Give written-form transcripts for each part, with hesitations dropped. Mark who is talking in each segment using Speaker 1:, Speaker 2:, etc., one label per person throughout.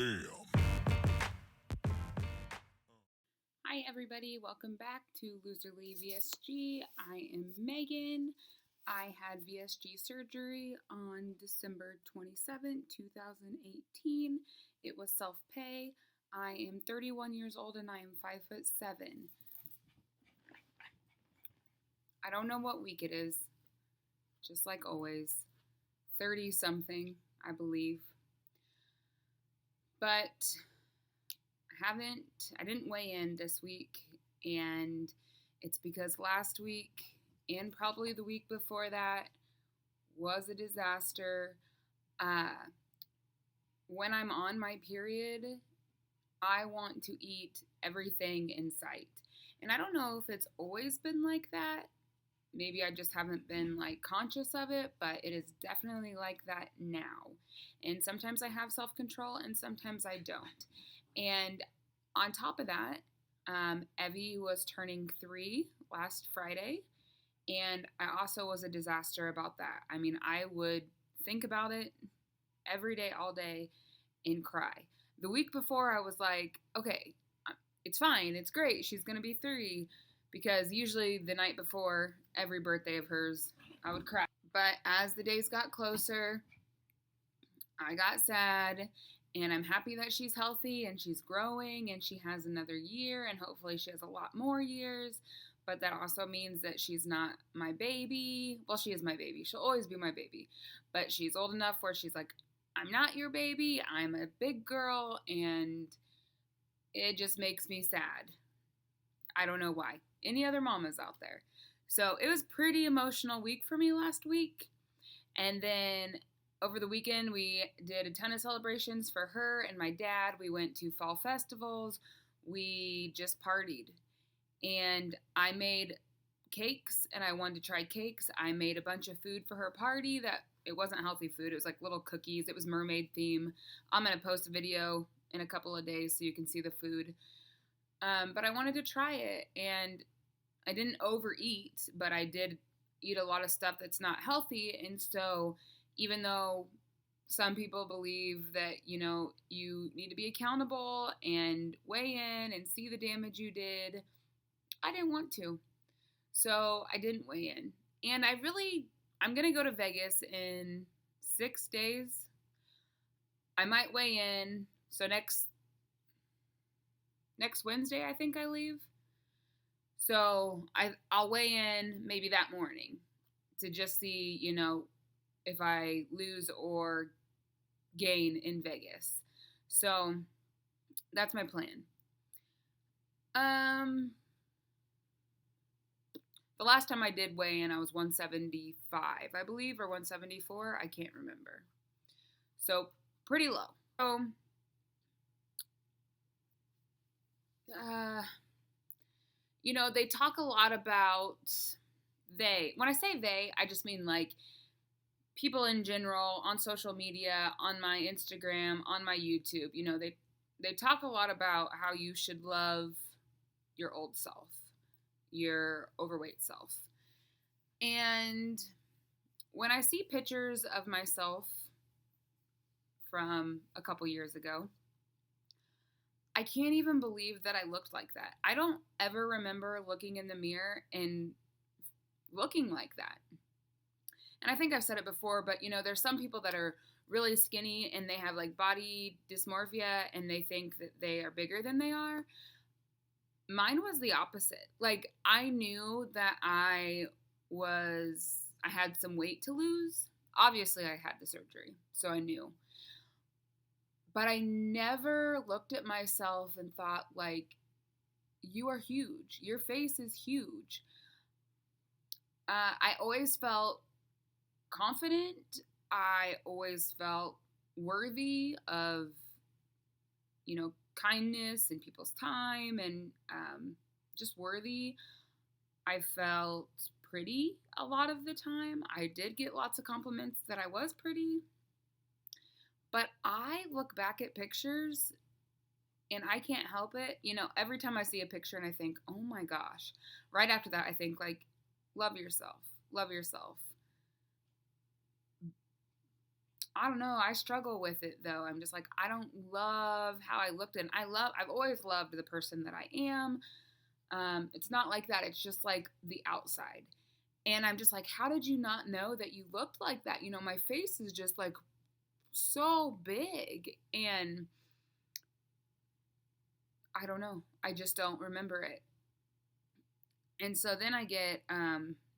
Speaker 1: Damn.
Speaker 2: Hi everybody, welcome back to Loserly VSG. I am Megan. I had VSG surgery on December 27, 2018. It was self-pay. I am 31 years old and I am 5'7". I don't know what week it is, just like always. 30 something, I believe. But I didn't weigh in this week, and it's because last week and probably the week before that was a disaster. When I'm on my period, I want to eat everything in sight. And I don't know if it's always been like that. Maybe I just haven't been conscious of it, but it is definitely like that now. And sometimes I have self-control and sometimes I don't. And on top of that, Evie was turning 3 last Friday, and I also was a disaster about that. I mean, I would think about it every day, all day, and cry. The week before, I was like, okay, it's fine, it's great, she's gonna be 3, because usually the night before every birthday of hers, I would cry. But as the days got closer, I got sad, and I'm happy that she's healthy and she's growing and she has another year and hopefully she has a lot more years. But that also means that she's not my baby. Well, she is my baby. She'll always be my baby. But she's old enough where she's like, I'm not your baby. I'm a big girl, and it just makes me sad. I don't know why. Any other mamas out there? So it was a pretty emotional week for me last week. And then over the weekend, we did a ton of celebrations for her and my dad. We went to fall festivals. We just partied. And I made cakes, and I wanted to try cakes. I made a bunch of food for her party that it wasn't healthy food. It was like little cookies. It was mermaid theme. I'm going to post a video in a couple of days so you can see the food. But I wanted to try it, and I didn't overeat, but I did eat a lot of stuff that's not healthy. And so even though some people believe that, you need to be accountable and weigh in and see the damage you did, I didn't want to. So I didn't weigh in. And I'm going to go to Vegas in 6 days. I might weigh in. So next Wednesday, I think I leave. So I'll weigh in maybe that morning to just see, if I lose or gain in Vegas. So that's my plan. The last time I did weigh in, I was 175, I believe, or 174. I can't remember. So pretty low. So, they talk a lot about when I say they, I just mean people in general on social media, on my Instagram, on my YouTube. They talk a lot about how you should love your old self, your overweight self. And when I see pictures of myself from a couple years ago, I can't even believe that I looked like that. I don't ever remember looking in the mirror and looking like that. And I think I've said it before, but there's some people that are really skinny and they have body dysmorphia and they think that they are bigger than they are. Mine was the opposite. I knew that I had some weight to lose. Obviously, I had the surgery, so I knew. But I never looked at myself and thought, you are huge. Your face is huge. I always felt confident. I always felt worthy of, kindness and people's time, and just worthy. I felt pretty a lot of the time. I did get lots of compliments that I was pretty. But I look back at pictures and I can't help it. Every time I see a picture and I think, oh my gosh. Right after that, I think love yourself. Love yourself. I don't know. I struggle with it though. I'm just like, I don't love how I looked, and I've always loved the person that I am. It's not like that. It's just like the outside. And I'm just like, how did you not know that you looked like that? You know, my face is just like so big. And I don't know. I just don't remember it. And so then I get,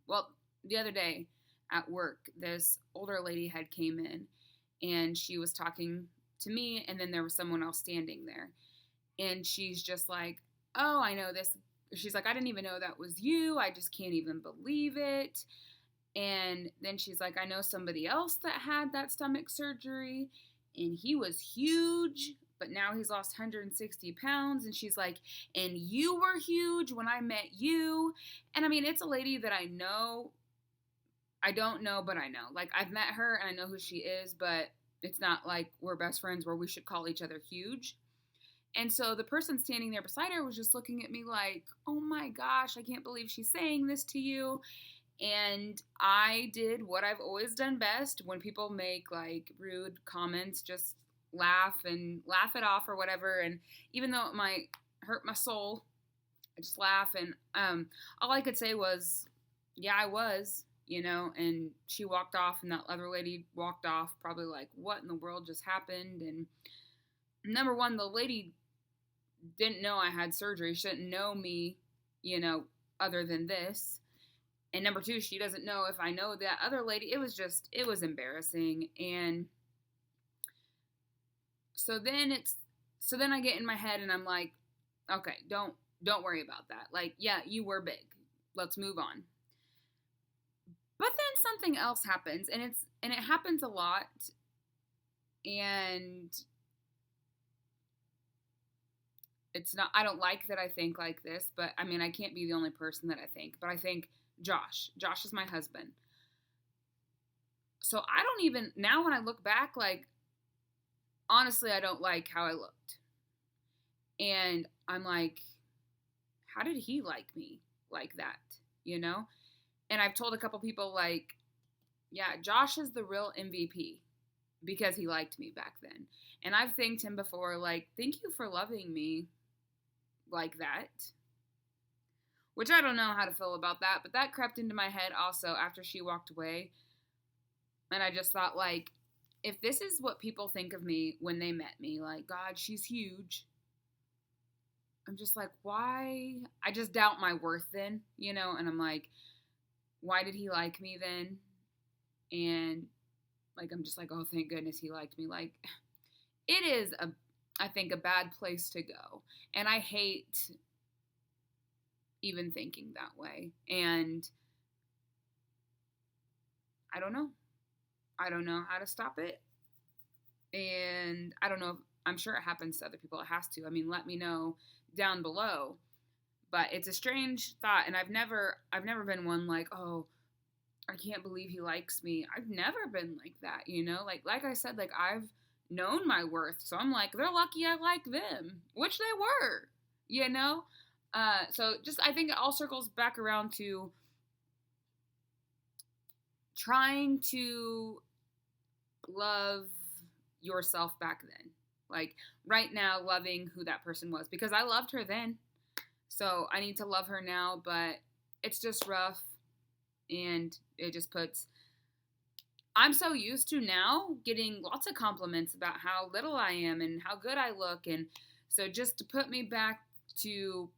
Speaker 2: well, the other day at work, this older lady had came in and she was talking to me, and then there was someone else standing there. And she's just like, oh, I know this. She's like, I didn't even know that was you. I just can't even believe it. And then she's like, I know somebody else that had that stomach surgery, and he was huge, but now he's lost 160 pounds. And she's like, and you were huge when I met you. And I mean, it's a lady that I know. I don't know, but I know. Like, I've met her and I know who she is, but it's not like we're best friends where we should call each other huge. And so the person standing there beside her was just looking at me like, oh my gosh, I can't believe she's saying this to you. And I did what I've always done best when people make like rude comments, just laugh and laugh it off or whatever. And even though it might hurt my soul, I just laugh. And all I could say was, yeah, I was, you know. And she walked off, and that other lady walked off, probably like, what in the world just happened? And number one, the lady didn't know I had surgery. She didn't know me, you know, other than this. And number two, she doesn't know if I know that other lady. It was embarrassing. And so then I get in my head and I'm like, okay, don't worry about that. Like, yeah, you were big. Let's move on. But then something else happens, and it happens a lot. And it's not, I don't like that I think like this, but I mean, I can't be the only person that I think, but I think Josh is my husband. So I don't even, now when I look back, like, honestly, I don't like how I looked. And I'm like, how did he like me like that? You know? And I've told a couple people, like, yeah, Josh is the real MVP because he liked me back then. And I've thanked him before, like, thank you for loving me like that. Which I don't know how to feel about that, but that crept into my head also after she walked away. And I just thought, like, if this is what people think of me when they met me, like, God, she's huge. I'm just like, why? I just doubt my worth then, you know? And I'm like, why did he like me then? And, like, I'm just like, oh, thank goodness he liked me. Like, it is, I think, a bad place to go. And I hate even thinking that way. And I don't know. I don't know how to stop it. And I don't know if, I'm sure it happens to other people. It has to. I mean, let me know down below. But it's a strange thought, and I've never been one like, oh, I can't believe he likes me. I've never been like that, you know? Like I said, like, I've known my worth. So I'm like, they're lucky I like them, which they were, you know? So just, I think it all circles back around to trying to love yourself back then. Like, right now, loving who that person was. Because I loved her then. So I need to love her now, but it's just rough. And it just puts, I'm so used to now getting lots of compliments about how little I am and how good I look. And so just to put me back to,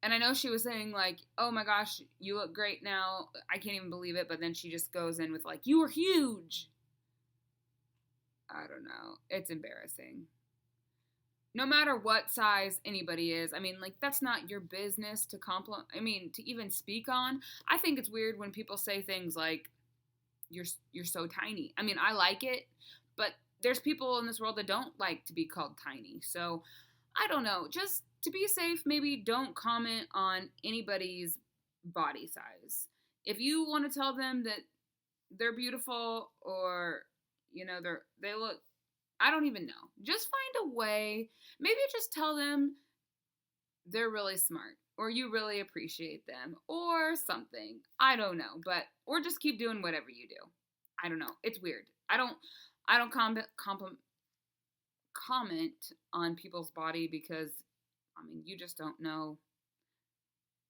Speaker 2: and I know she was saying, like, oh my gosh, you look great now. I can't even believe it. But then she just goes in with, like, you were huge. I don't know. It's embarrassing. No matter what size anybody is, I mean, like, that's not your business to to even speak on. I think it's weird when people say things like, you're so tiny. I mean, I like it, but there's people in this world that don't like to be called tiny. So, I don't know. Just to be safe, maybe don't comment on anybody's body size. If you want to tell them that they're beautiful, or, you know, they look, I don't even know. Just find a way. Maybe just tell them they're really smart, or you really appreciate them, or something. I don't know, or just keep doing whatever you do. I don't know. It's weird. I don't comment on people's body because I mean, you just don't know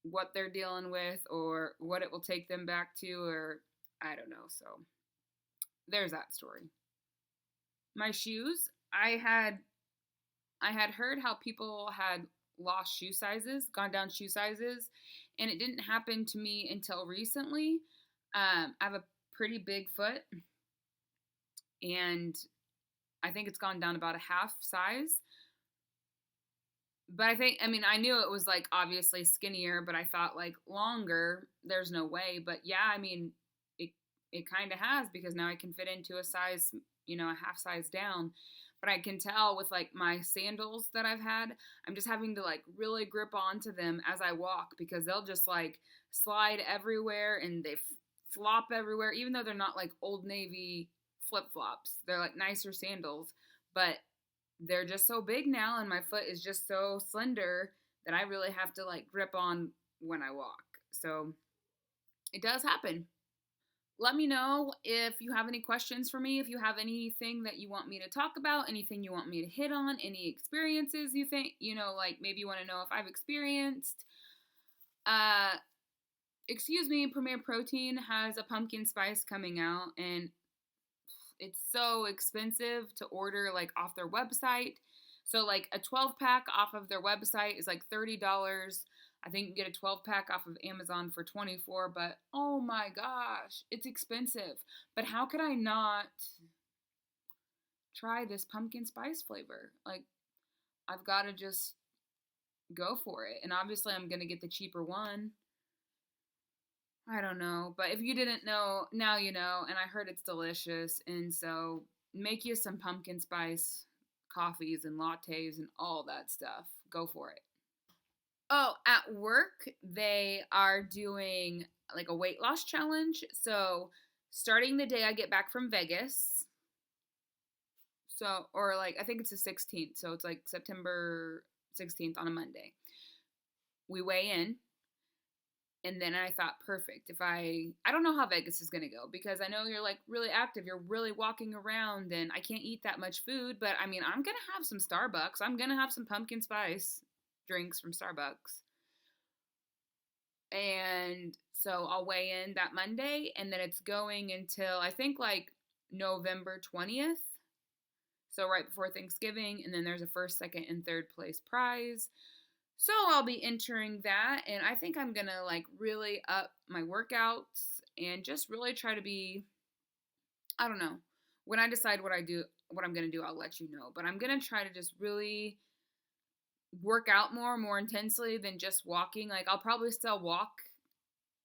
Speaker 2: what they're dealing with or what it will take them back to, or I don't know. So there's that story. My shoes, I had heard how people had lost shoe sizes, gone down shoe sizes, and it didn't happen to me until recently. I have a pretty big foot, and I think it's gone down about a half size. But I mean, I knew it was like obviously skinnier, but I thought like longer, there's no way. But yeah, I mean, it it kind of has because now I can fit into a size, a half size down. But I can tell with like my sandals that I've had, I'm just having to like really grip onto them as I walk because they'll just like slide everywhere and they flop everywhere, even though they're not like Old Navy flip flops. They're like nicer sandals, but they're just so big now and my foot is just so slender that I really have to like grip on when I walk. So it does happen. Let me know if you have any questions for me, if you have anything that you want me to talk about, anything you want me to hit on, any experiences you think, like maybe you want to know if I've experienced. Uh, Excuse me, Premier Protein has a pumpkin spice coming out and it's so expensive to order like off their website. So like a 12 pack off of their website is like $30. I think you can get a 12 pack off of Amazon for 24, but oh my gosh, it's expensive. But how could I not try this pumpkin spice flavor? Like I've got to just go for it. And obviously I'm going to get the cheaper one. I don't know, but if you didn't know, now you know, and I heard it's delicious, and so make you some pumpkin spice coffees and lattes and all that stuff. Go for it. Oh, at work, they are doing like a weight loss challenge. So, starting the day I get back from Vegas, so, or like, I think it's the 16th, so it's like September 16th on a Monday. We weigh in, and then I thought, perfect. If I don't know how Vegas is gonna go because I know you're like really active, you're really walking around, and I can't eat that much food. But I mean, I'm gonna have some Starbucks. I'm gonna have some pumpkin spice drinks from Starbucks, and so I'll weigh in that Monday, and then it's going until I think like November 20th. So right before Thanksgiving, and then there's a first, second, and third place prize. So I'll be entering that, and I think I'm gonna like really up my workouts and just really try to be. I don't know. When I decide what I'm gonna do, I'll let you know. But I'm gonna try to just really work out more intensely than just walking. Like I'll probably still walk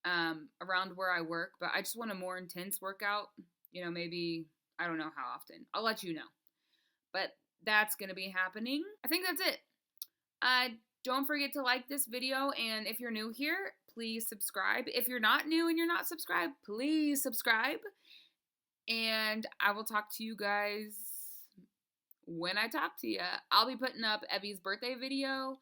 Speaker 2: around where I work, but I just want a more intense workout. Maybe I don't know how often. I'll let you know. But that's gonna be happening. I think that's it. Uh, don't forget to like this video, and if you're new here, please subscribe. If you're not new and you're not subscribed, please subscribe. And I will talk to you guys when I talk to you. I'll be putting up Evie's birthday video.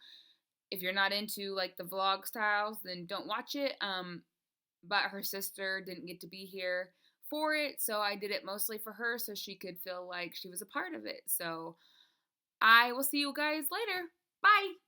Speaker 2: If you're not into like the vlog styles, then don't watch it. But her sister didn't get to be here for it, so I did it mostly for her so she could feel like she was a part of it. So I will see you guys later. Bye.